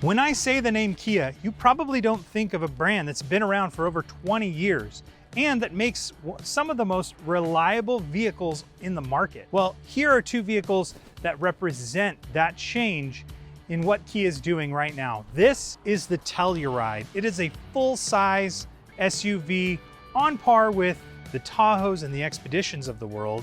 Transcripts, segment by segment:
When I say the name Kia, you probably don't think of a brand that's been around for over 20 years and that makes some of the most reliable vehicles in the market. Well, here are two vehicles that represent that change in what Kia is doing right now. This is the Telluride. It is a full-size SUV on par with the Tahoes and the Expeditions of the world.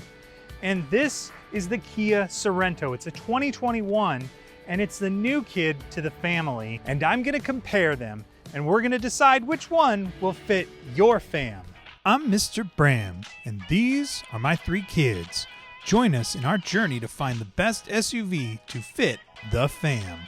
And this is the Kia Sorento. It's a 2021, and it's the new kid to the family. And I'm gonna compare them, and we're gonna decide which one will fit your fam. I'm Mr. Bram, and these are my three kids. Join us in our journey to find the best SUV to fit the fam.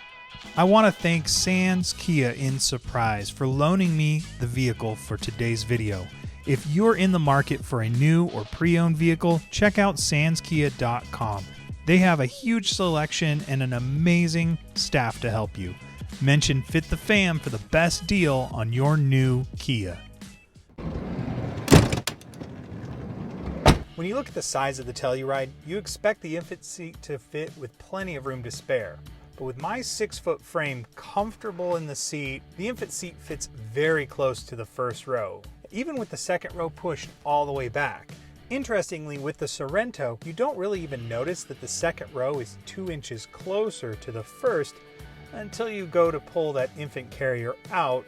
I want to thank Sands Kia in Surprise for loaning me the vehicle for today's video. If you're in the market for a new or pre-owned vehicle, check out sandskia.com. They have a huge selection and an amazing staff to help you. Mention Fit the Fam for the best deal on your new Kia. When you look at the size of the Telluride, you expect the infant seat to fit with plenty of room to spare. But with my 6-foot frame comfortable in the seat, the infant seat fits very close to the first row, even with the second row pushed all the way back. Interestingly, with the Sorento, you don't really even notice that the second row is 2 inches closer to the first until you go to pull that infant carrier out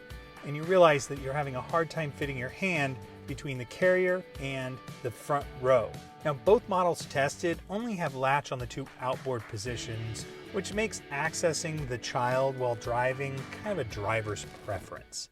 and you realize that you're having a hard time fitting your hand between the carrier and the front row. Now, both models tested only have latch on the 2 outboard positions, which makes accessing the child while driving kind of a driver's preference.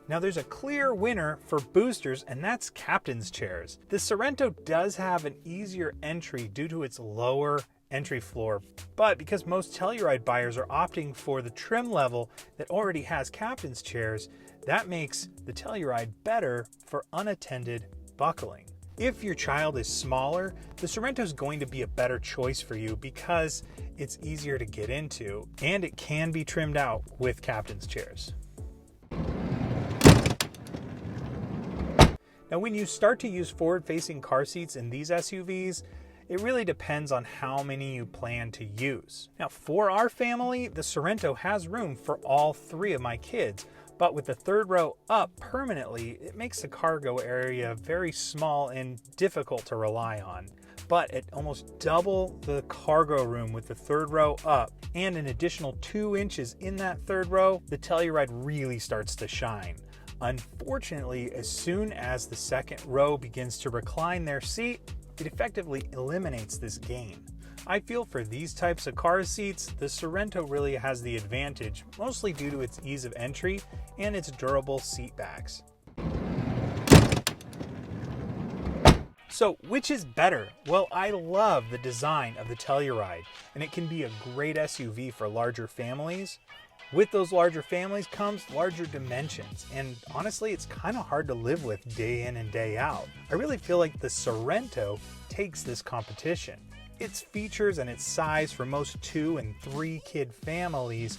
Now, there's a clear winner for boosters, and that's captain's chairs. The Sorento does have an easier entry due to its lower entry floor, but because most Telluride buyers are opting for the trim level that already has captain's chairs, that makes the Telluride better for unattended buckling. If your child is smaller, the Sorento is going to be a better choice for you because it's easier to get into and it can be trimmed out with captain's chairs. Now, when you start to use forward-facing car seats in these SUVs, it really depends on how many you plan to use. Now, for our family, the Sorento has room for all 3 of my kids, but with the third row up permanently, it makes the cargo area very small and difficult to rely on. But at almost double the cargo room with the third row up and an additional 2 inches in that third row, the Telluride really starts to shine. Unfortunately, as soon as the second row begins to recline their seat, it effectively eliminates this gain. I feel for these types of car seats, the Sorento really has the advantage, mostly due to its ease of entry and its durable seat backs. So, which is better? Well, I love the design of the Telluride, and it can be a great SUV for larger families. With those larger families comes larger dimensions, and honestly, it's kind of hard to live with day in and day out. I really feel like the Sorento takes this competition. Its features and its size for most 2 and 3 kid families,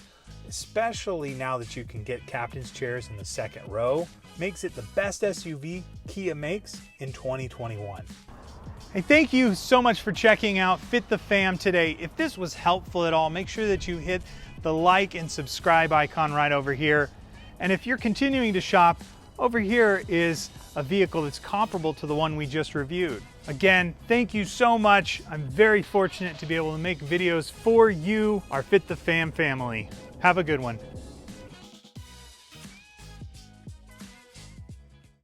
especially now that you can get captain's chairs in the second row, makes it the best SUV Kia makes in 2021. Hey, thank you so much for checking out Fit the Fam today. If this was helpful at all, make sure that you hit the like and subscribe icon right over here. And if you're continuing to shop, over here is a vehicle that's comparable to the one we just reviewed. Again, thank you so much. I'm very fortunate to be able to make videos for you, our Fit the Fam family. Have a good one.